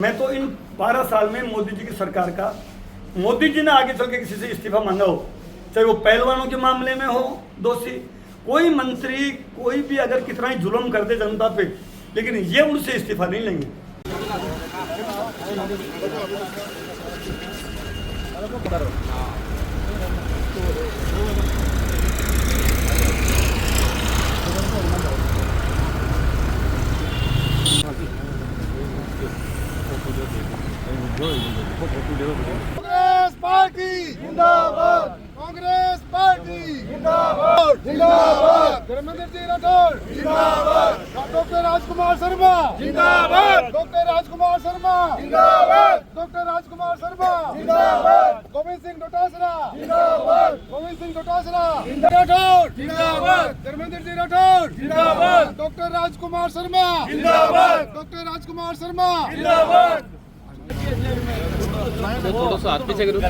मैं तो इन 12 साल में मोदी जी की सरकार का, मोदी जी ने आगे चल के किसी से इस्तीफा मांगा हो, चाहे वो पहलवानों के मामले में हो दोषी, कोई मंत्री कोई भी अगर कितना ही जुल्म कर दे जनता पे, लेकिन ये उनसे इस्तीफा नहीं लेंगे। कांग्रेस पार्टी जिंदाबाद, कांग्रेस पार्टी जिंदाबाद, जिंदाबाद, धर्मेंद्र जी राठौर जिंदाबाद, डॉक्टर राजकुमार शर्मा जिंदाबाद, डॉक्टर राजकुमार शर्मा जिंदाबाद, डॉक्टर राजकुमार शर्मा जिंदाबाद, गोविंद सिंह डोटासरा जिंदाबाद, गोविंद सिंह डोटासरा राठौर जिंदाबाद, धर्मेंद्र जी राठौर जिंदाबाद, डॉक्टर राजकुमार शर्मा जिंदाबाद, डॉक्टर राजकुमार शर्मा जिंदाबाद। थोड़ा सा हाथ पीछे करो।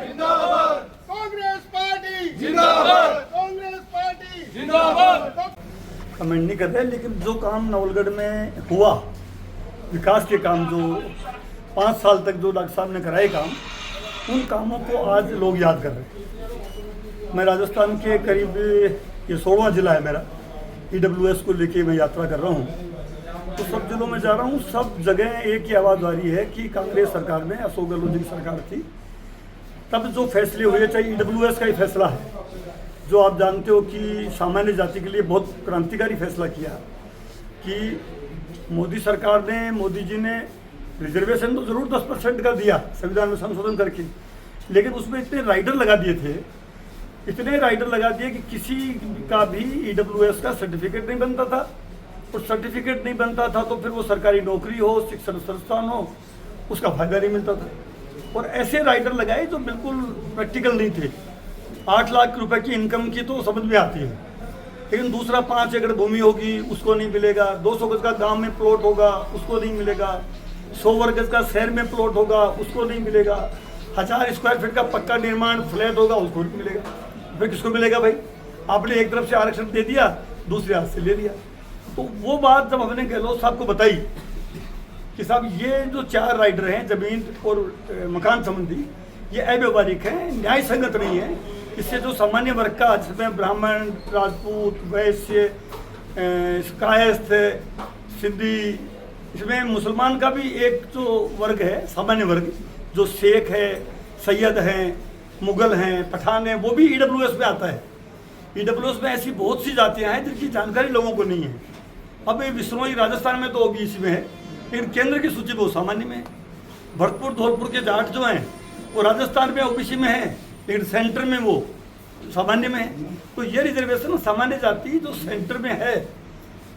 जिंदाबाद, कांग्रेस पार्टी जिंदाबाद, कांग्रेस पार्टी जिंदाबाद। कमेंट नहीं कर रहे, लेकिन जो काम नवलगढ़ में हुआ, विकास के काम जो 5 साल तक जो डॉक्टर साहब ने कराए काम, उन कामों को आज लोग याद कर रहे हैं। मैं राजस्थान के करीब ये 16वां जिला है मेरा, EWS को लेके मैं यात्रा कर रहा हूँ, तो सब जिलों में जा रहा हूँ। सब जगह एक ही आवाज़ आ रही है कि कांग्रेस सरकार में, अशोक गहलोत जी की सरकार थी, तब जो फैसले हुए, चाहे EWS का ही फैसला है, जो आप जानते हो कि सामान्य जाति के लिए बहुत क्रांतिकारी फैसला किया कि मोदी सरकार ने, मोदी जी ने रिजर्वेशन तो जरूर 10% का दिया संविधान में संशोधन करके, लेकिन उसमें इतने राइडर लगा दिए थे, इतने राइडर लगा दिए कि किसी का भी EWS का सर्टिफिकेट नहीं बनता था, और सर्टिफिकेट नहीं बनता था तो फिर वो सरकारी नौकरी हो, शिक्षण संस्थान हो, उसका फायदा नहीं मिलता था। और ऐसे राइडर लगाए जो बिल्कुल प्रैक्टिकल नहीं थे। 8 लाख रुपए की इनकम की तो समझ में आती है, लेकिन दूसरा 5 एकड़ भूमि होगी उसको नहीं मिलेगा, 200 गज का गांव में प्लॉट होगा उसको नहीं मिलेगा, 100 वर्ग गज का शहर में प्लॉट होगा उसको नहीं मिलेगा, 1000 स्क्वायर फीट का पक्का निर्माण फ्लैट होगा उसको नहीं मिलेगा। फिर किसको मिलेगा भाई? आपने एक तरफ से आरक्षण दे दिया, दूसरे हाथ से ले लिया। तो वो बात जब हमने गहलोत साहब को बताई कि साहब ये जो 4 राइडर हैं जमीन और मकान संबंधी, ये अव्यवहारिक हैं, न्याय संगत नहीं है, इससे जो सामान्य वर्ग का, जिसमें ब्राह्मण, राजपूत, वैश्य, कायस्थ, सिंधी, इसमें मुसलमान का भी एक जो वर्ग है सामान्य वर्ग, जो शेख है, सैयद हैं, मुगल हैं, पठान हैं, वो भी EWS में आता है। EWS में ऐसी बहुत सी जातियाँ हैं जिनकी जानकारी लोगों को नहीं है। अब ये विश्नोई राजस्थान में तो OBC में है, लेकिन केंद्र की सूची में वो सामान्य में है। भरतपुर धौलपुर के जाट जो हैं वो राजस्थान में OBC में है, लेकिन सेंटर में वो सामान्य में है। तो ये रिजर्वेशन सामान्य जाति जो सेंटर में है,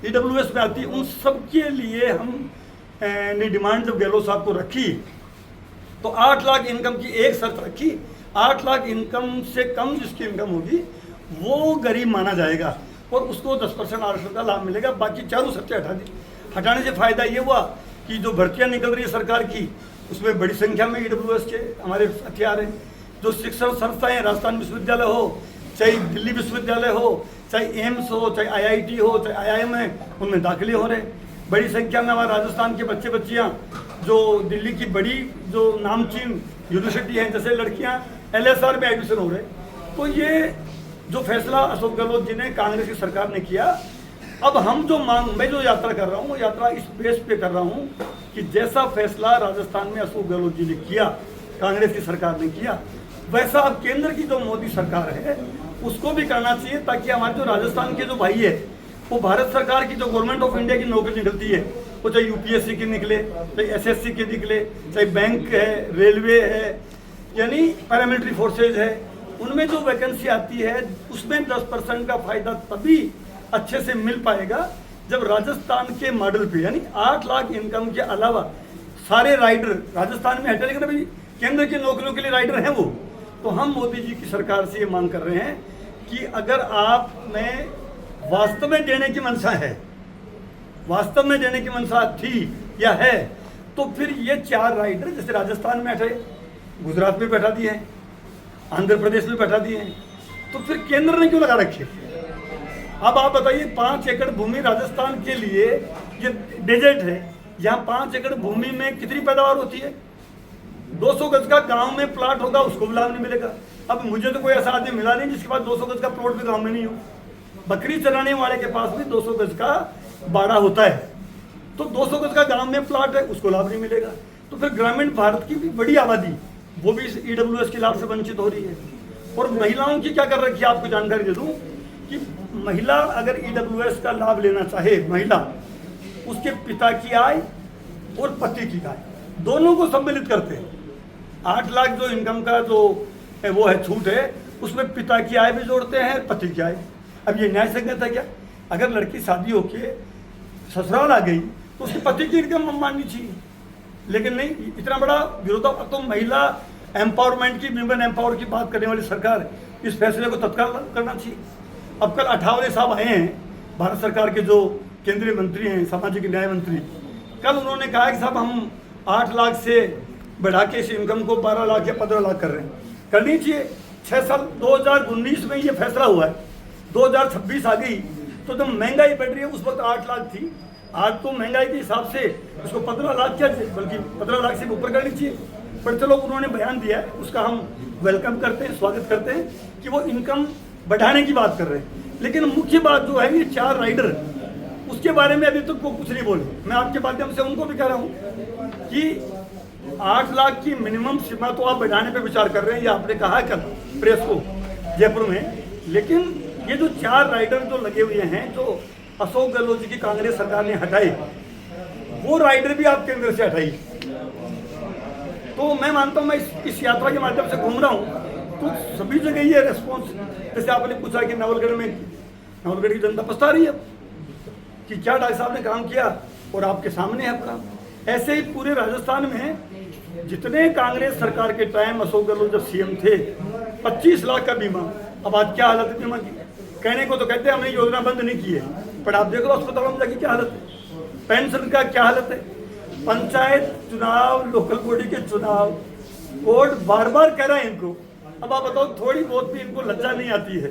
EWS में आती है, उन सब के लिए हम ने डिमांड जब गहलोत साहब को रखी तो 8 लाख इनकम की एक शर्त रखी। 8 लाख इनकम से कम जिसकी इनकम होगी वो गरीब माना जाएगा और उसको 10% आरक्षण का लाभ मिलेगा। बाकी चारों शर्तें हटा दी। हटाने से फायदा ये हुआ कि जो भर्तियां निकल रही है सरकार की, उसमें बड़ी संख्या में EWS के हमारे हथियार हैं। जो शिक्षण संस्थाएं, राजस्थान विश्वविद्यालय हो, चाहे दिल्ली विश्वविद्यालय हो, चाहे एम्स हो, चाहे IIT हो, चाहे IIM है, उनमें दाखिले हो रहे। बड़ी संख्या में हमारे राजस्थान के बच्चे बच्चियाँ जो दिल्ली की बड़ी जो नामचीन यूनिवर्सिटी हैं, जैसे लड़कियाँ LSR में एडमिशन हो रहे। तो ये जो फैसला अशोक गहलोत जी ने, कांग्रेस की सरकार ने किया, अब हम जो मैं जो यात्रा कर रहा हूँ, वो यात्रा इस बेस पे कर रहा हूँ कि जैसा फैसला राजस्थान में अशोक गहलोत जी ने किया, कांग्रेस की सरकार ने किया, वैसा अब केंद्र की जो मोदी सरकार है उसको भी करना चाहिए, ताकि हमारे जो राजस्थान के जो भाई है वो भारत सरकार की जो गवर्नमेंट ऑफ इंडिया की नौकरी निकलती है, वो चाहे UPSC की निकले, चाहे SSC की निकले, चाहे बैंक है, रेलवे है, यानी पैरामिलिट्री फोर्सेज है, उनमें जो वैकेंसी आती है उसमें 10% का फायदा तभी अच्छे से मिल पाएगा जब राजस्थान के मॉडल पे, यानी 8 लाख इनकम के अलावा सारे राइडर राजस्थान में हटे, लेकिन अभी केंद्र की नौकरियों के लिए राइडर हैं वो। तो हम मोदी जी की सरकार से ये मांग कर रहे हैं कि अगर आप में वास्तव में देने की मंशा है, वास्तव में देने की मंशा थी या है, तो फिर ये 4 राइडर जैसे राजस्थान में बैठे, गुजरात में बैठा दिए हैं, आंध्र प्रदेश में बैठा दिए हैं, तो फिर केंद्र ने क्यों लगा रखे? अब आप बताइए, 5 एकड़ भूमि राजस्थान के लिए ये डेजर्ट है, यहाँ 5 एकड़ भूमि में कितनी पैदावार होती है? 200 गज का गांव में प्लाट होगा, उसको भी लाभ नहीं मिलेगा। अब मुझे तो कोई ऐसा आदमी मिला नहीं जिसके पास 200 गज का प्लॉट भी गांव में नहीं हो। बकरी चराने वाले के पास भी 200 गज का बाड़ा होता है, तो 200 गज का गांव में प्लाट है, उसको लाभ नहीं मिलेगा। तो फिर ग्रामीण भारत की भी बड़ी आबादी वो भी इस EWS के लाभ से वंचित हो रही है। और महिलाओं की क्या कर रखी है, आपको जानकारी दे दूं कि महिला अगर EWS का लाभ लेना चाहे, महिला उसके पिता की आय और पति की आय दोनों को सम्मिलित करते हैं। 8 लाख जो इनकम का जो वो है छूट है, उसमें पिता की आय भी जोड़ते हैं, पति की आय। अब ये न्याय संगत है क्या? अगर लड़की शादी होके ससुराल आ गई तो उसके पति की इनकम माननी चाहिए, लेकिन नहीं, इतना बड़ा विरोधाभास। अब तो महिला एम्पावरमेंट की, विमेन एम्पावर की बात करने वाली सरकार, इस फैसले को तत्काल करना चाहिए। अब कल अठावले साहब आए हैं, भारत सरकार के जो केंद्रीय मंत्री हैं, सामाजिक न्याय मंत्री, कल उन्होंने कहा कि साहब हम 8 लाख से बढ़ा के इस इनकम को 12 लाख या 15 लाख कर रहे हैं। करनी चाहिए। 6 साल 2019 में ये फैसला हुआ है, 2026 आ गई तो जब महंगाई बढ़ रही है, उस वक्त 8 लाख थी, आज तो महंगाई के हिसाब से उसको 15 लाख क्या चाहिए, बल्कि 15 लाख से ऊपर करनी चाहिए। पर चलो, उन्होंने बयान दिया है, उसका हम वेलकम करते हैं, स्वागत करते हैं कि वो इनकम बढ़ाने की बात कर रहे हैं। लेकिन मुख्य बात जो है, ये 4 राइडर, उसके बारे में अभी तक वो कुछ नहीं बोले। मैं आपके माध्यम से उनको भी कह रहा हूँ कि 8 लाख की मिनिमम सीमा तो आप बढ़ाने पे विचार कर रहे हैं, ये आपने कहा कल प्रेस को जयपुर में। लेकिन ये जो 4 राइडर जो लगे हुए हैं, जो अशोक गहलोत जी की कांग्रेस सरकार ने हटाए, वो राइडर भी आप केंद्र से हटाई। तो मैं मानता हूँ, मैं इस यात्रा के माध्यम से घूम रहा हूँ तो सभी जगह ये रेस्पॉन्स, जैसे आपने पूछा कि नवलगढ़ की जनता पछता रही है कि क्या डॉक्टर साहब ने काम किया, और आपके सामने है काम। ऐसे ही पूरे राजस्थान में जितने कांग्रेस सरकार के टाइम अशोक गहलोत जब CM थे, 25 लाख का बीमा, अब आज क्या हालत है बीमा की? कहने को तो कहते हैं हमने योजना बंद नहीं की है, पर आप देख लो अस्पतालों में जाके क्या हालत है, पेंशन का क्या हालत है, पंचायत चुनाव, लोकल बॉडी के चुनाव, कोर्ट बार बार कह रहा है इनको। अब आप बताओ, थोड़ी बहुत भी इनको लज्जा नहीं आती है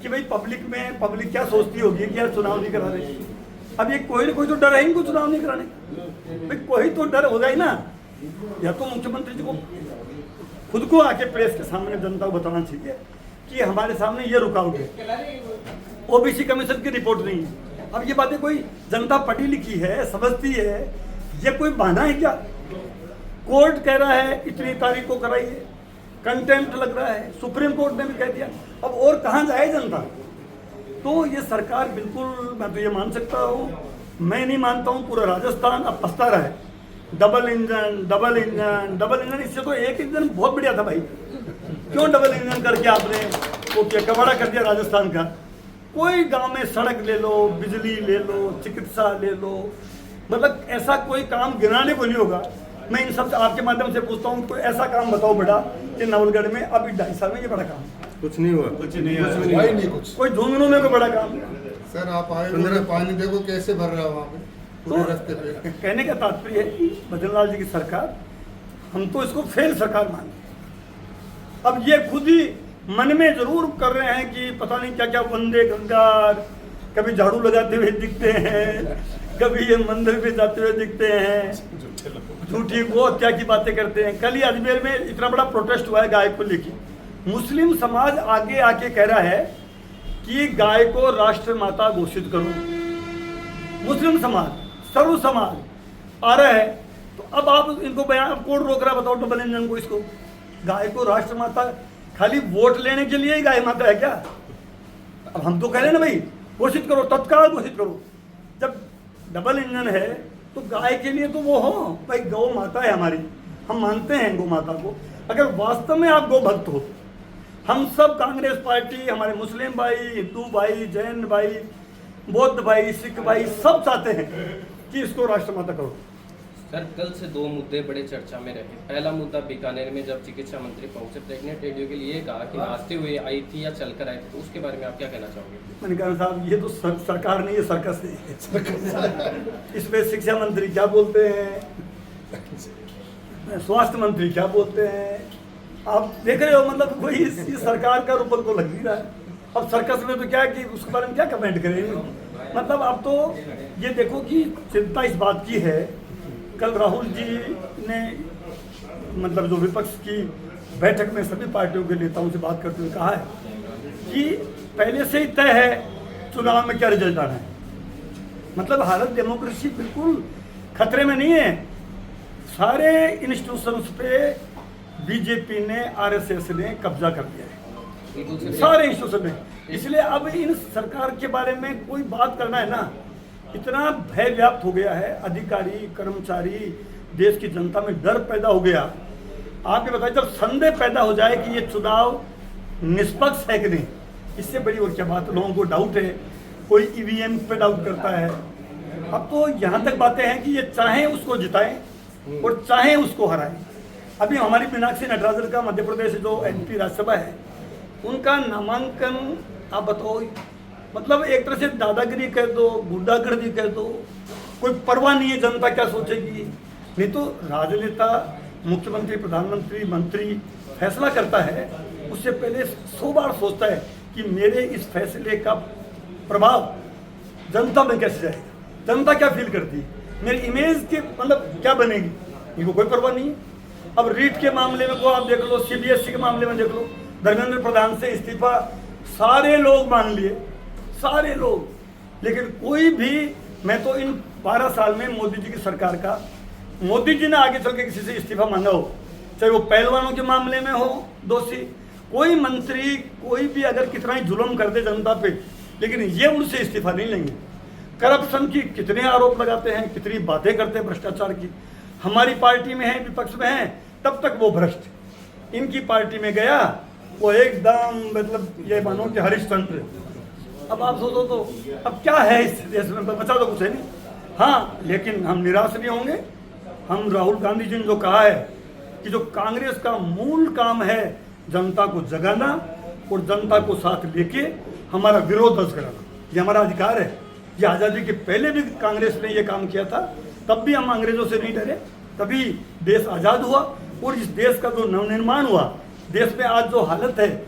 कि भाई पब्लिक क्या सोचती होगी कि यार चुनाव नहीं करा रहे। अब ये कोई ना कोई तो डर है इनको चुनाव नहीं कराने, भाई कोई तो डर होगा ही ना। या तो मुख्यमंत्री जी को खुद को आके प्रेस के सामने जनता को बताना चाहिए कि हमारे सामने ये रुकावट है, OBC कमीशन की रिपोर्ट नहीं है। अब ये बातें कोई जनता पढ़ी लिखी है, समझती है, ये कोई बहाना है क्या? कोर्ट कह रहा है इतनी तारीख को कराइए, कंटेम्प्ट लग रहा है, सुप्रीम कोर्ट ने भी कह दिया, अब और कहाँ जाए जनता? तो ये सरकार बिल्कुल, मैं तो ये मान सकता हूँ, मैं नहीं मानता हूँ, पूरा राजस्थान अब पछता रहा है। डबल इंजन, इससे तो एक इंजन बहुत बढ़िया था भाई, क्यों डबल इंजन करके आपने वो क्या कबाड़ा कर दिया राजस्थान का? कोई गांव में सड़क ले लो, बिजली ले लो, चिकित्सा ले लो, मतलब ऐसा कोई काम गिनाने को नहीं होगा। मैं इन सब आपके माध्यम से पूछता हूँ, कोई ऐसा काम बताओ बेटा कि नवलगढ़ में अभी 2.5 साल में ये बड़ा काम कुछ नहीं हुआ, कुछ कोई झुंझुनू में कोई बड़ा काम। सर आप आए हो, पानी देखो कैसे भर रहा है वहाँ पे पूरे रास्ते पे। कहने का तात्पर्य है कि भजनलाल जी की सरकार, हम तो इसको फेल सरकार मानते। अब ये खुद ही मन में जरूर कर रहे हैं कि पता नहीं क्या क्या वंदे गंगार, कभी झाड़ू लगाते हुए दिखते हैं, कभी ये मंदिर पे जाते हुए दिखते हैं, झूठी वो क्या की बातें करते हैं। कल ही अजमेर में इतना बड़ा प्रोटेस्ट हुआ है गाय को लेकर, मुस्लिम समाज आगे आके कह रहा है कि गाय को राष्ट्र माता घोषित करो। मुस्लिम समाज, सर्व समाज आ रहा है, तो अब आप इनको बयान कोर्ट रोक रहा, बताओ डबल इंजन को, इसको गाय को राष्ट्र माता खाली वोट लेने के लिए ही गाय माता है क्या? अब हम तो कह रहे हैं ना भाई, घोषित करो, तत्काल घोषित करो। जब डबल इंजन है तो गाय के लिए तो वो हो भाई, गौ माता है हमारी, हम मानते हैं गौ माता को। अगर वास्तव में आप गौ भक्त हो, हम सब कांग्रेस पार्टी, हमारे मुस्लिम भाई, हिंदू भाई, जैन भाई, बौद्ध भाई, सिख भाई, सब चाहते हैं कि इसको राष्ट्रमाता करो। सर, कल से 2 मुद्दे बड़े चर्चा में रहे। पहला मुद्दा बीकानेर में जब चिकित्सा मंत्री पहुंचे, प्रेग्नेंट लेडियों के लिए कहा कि नाचते हुए आई थी या चलकर आई थी, तो उसके बारे में आप क्या कहना चाहोगे? मैंने कहा साहब, ये तो सरकार नहीं, ये सर्कस है। इसमें शिक्षा मंत्री क्या बोलते हैं, स्वास्थ्य मंत्री क्या बोलते हैं, आप देख रहे हो, मतलब कोई इस सरकार का रूपक तो लग नहीं रहा है। अब सर्कस में तो क्या है कि उसके बारे में क्या कमेंट करें, मतलब अब तो ये देखो कि चिंता इस बात की है, कल राहुल जी ने मतलब जो विपक्ष की बैठक में सभी पार्टियों के नेताओं से बात करते हुए कहा है कि पहले से ही तय है चुनाव में क्या रिजल्ट आना है। मतलब हालत डेमोक्रेसी बिल्कुल खतरे में नहीं है। सारे इंस्टीट्यूशंस पे बीजेपी ने, आरएसएस ने कब्जा कर लिया है, सारे इंस्टीट्यूशन में। इसलिए अब इन सरकार के बारे में कोई बात करना है ना, इतना भय व्याप्त हो गया है, अधिकारी कर्मचारी, देश की जनता में डर पैदा हो गया। आप ये बताइए, जब संदेह पैदा हो जाए कि ये चुनाव निष्पक्ष है कि नहीं, इससे बड़ी और क्या बात। लोगों को डाउट है, कोई ईवीएम पे डाउट करता है। अब तो यहाँ तक बातें हैं कि ये चाहे उसको जिताएं और चाहे उसको हराएं। अभी हमारी मीनाक्षी नटराजन का मध्य प्रदेश जो एमपी राज्यसभा है, उनका नामांकन आप बताओ, मतलब एक तरह से दादागिरी कह दो, गुंडागर्दी कह दो, कोई परवाह नहीं है जनता क्या सोचेगी। नहीं तो राजनेता, मुख्यमंत्री, प्रधानमंत्री, मंत्री फैसला करता है, उससे पहले 100 बार सोचता है कि मेरे इस फैसले का प्रभाव जनता में कैसे जाएगा, जनता क्या फील करती है, मेरी इमेज के मतलब क्या बनेगी, इनको कोई परवाह नहीं है। अब रीट के मामले में को आप देख लो, सीबीएसई के मामले में देख लो, धर्मेंद्र प्रधान से इस्तीफा सारे लोग मान लिए, सारे लोग। लेकिन कोई भी, मैं तो इन 12 साल में मोदी जी की सरकार का, मोदी जी ने आगे चल के किसी से इस्तीफा मांगा हो, चाहे वो पहलवानों के मामले में हो दोषी, कोई मंत्री कोई भी अगर कितना ही जुल्म कर दे जनता पे, लेकिन ये उनसे इस्तीफा नहीं लेंगे। करप्शन की कितने आरोप लगाते हैं, कितनी बातें करते हैं भ्रष्टाचार की। हमारी पार्टी में है, विपक्ष में है, तब तक वो भ्रष्ट। इनकी पार्टी में गया वो एकदम मतलब ये मानो कि हरिश्चंद्र। अब आप सोचो तो अब क्या है इस देश में, बचा तो कुछ है नहीं। हाँ, लेकिन हम निराश नहीं होंगे। हम राहुल गांधी जी ने जो कहा है कि जो कांग्रेस का मूल काम है जनता को जगाना और जनता को साथ लेके हमारा विरोध दर्ज कराना, ये हमारा अधिकार है। ये आज़ादी के पहले भी कांग्रेस ने ये काम किया था, तब भी हम अंग्रेजों से नहीं डरे, तभी देश आज़ाद हुआ। और इस देश का जो नवनिर्माण हुआ, देश में आज जो हालत है,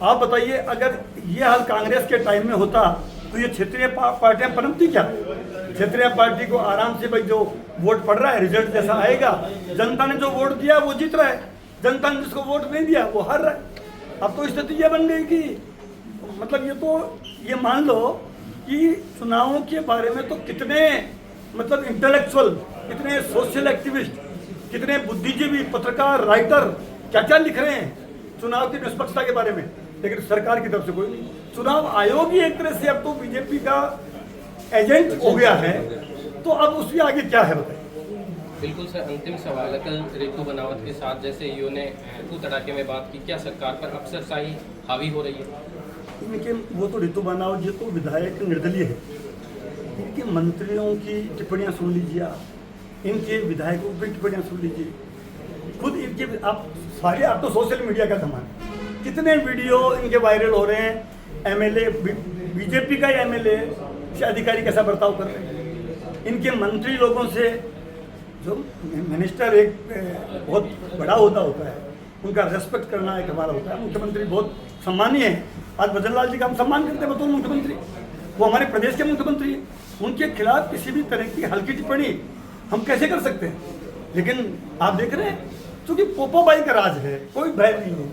आप बताइए अगर ये हाल कांग्रेस के टाइम में होता तो ये क्षेत्रीय पार्टियां पनपती क्या। क्षेत्रीय पार्टी को आराम से भाई जो वोट पड़ रहा है, रिजल्ट जैसा आएगा, जनता ने जो वोट दिया वो जीत रहा है, जनता ने जिसको वोट नहीं दिया वो हार रहा है। अब तो स्थिति ये बन गई कि मतलब ये मान लो कि चुनावों के बारे में तो कितने मतलब इंटेलेक्चुअल, कितने सोशल एक्टिविस्ट, कितने बुद्धिजीवी, पत्रकार, राइटर क्या क्या लिख रहे हैं चुनाव की निष्पक्षता के बारे में, लेकिन सरकार की तरफ से कोई नहीं। चुनाव आयोग ही एक तरह से अब तो बीजेपी का एजेंट हो गया है, तो अब उसके आगे क्या है बताइए। बिल्कुल सर, अंतिम सवाल है, कल रितु बनावत के साथ जैसे ईओ ने तू तड़ाके में बात की, क्या सरकार पर अफसरशाही हावी हो रही है? लेकिन वो तो रितु बनावत जी तो विधायक निर्दलीय है, इनके मंत्रियों की टिप्पणियां सुन लीजिए, आप इनके विधायकों की टिप्पणियां सुन लीजिए, खुद इनके आप सारे, आप तो सोशल मीडिया का जमाना, कितने वीडियो इनके वायरल हो रहे हैं। एमएलए, बीजेपी का ही एमएलए से अधिकारी कैसा बर्ताव कर रहे हैं, इनके मंत्री लोगों से, जो मिनिस्टर एक बहुत बड़ा होता है, उनका रेस्पेक्ट करना एक हमारा होता है। मुख्यमंत्री बहुत सम्मानीय है, आज भजन लाल जी का हम सम्मान करते हैं बतौर मुख्यमंत्री, वो हमारे प्रदेश के मुख्यमंत्री हैं, उनके खिलाफ किसी भी तरह की हल्की टिप्पणी हम कैसे कर सकते हैं। लेकिन आप देख रहे हैं, क्योंकि पोपाबाई का राज है, कोई भय नहीं है,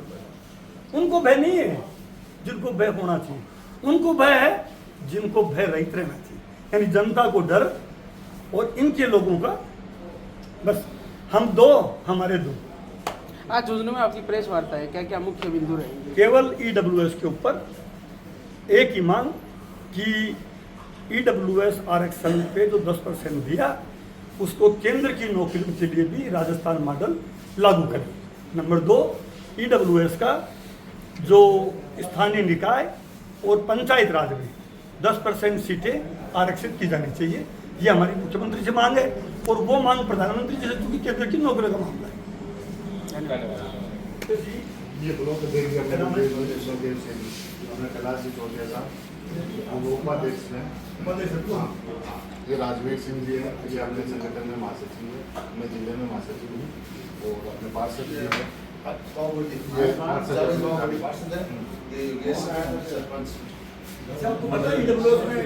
उनको भय नहीं है जिनको भय होना चाहिए, उनको भय है जिनको भय रहित रहना चाहिए, यानी जनता को डर और इनके लोगों का बस हम दो हमारे दो। आज झुंझुनू में आपकी प्रेस वार्ता है, क्या क्या मुख्य बिंदु रहेंगे? केवल ईडब्ल्यूएस के ऊपर एक ही मांग कि ईडब्ल्यूएस आरक्षण पे जो 10% दिया उसको केंद्र की नौकरियों के लिए भी राजस्थान मॉडल लागू करें। नंबर 2, ईडब्ल्यूएस का जो स्थानीय निकाय और पंचायत राज में 10% सीटें आरक्षित की जानी चाहिए, ये हमारी मुख्यमंत्री से मांग है। और वो मांग प्रधानमंत्री जी से, चूंकि केंद्र की नौकरियों का मामला है। ये ब्लॉक देख लिया अपने कैलाश जी चौधरी साहब, वो उपाध्यक्ष हैं। ये राजवीर सिंह जी है, ये अपने संगठन में महासचिव है, मैं जिले में महासचिव हूँ, और अपने पार्षद जी है, अच्छा, तो बताइए ईडब्ल्यूएस में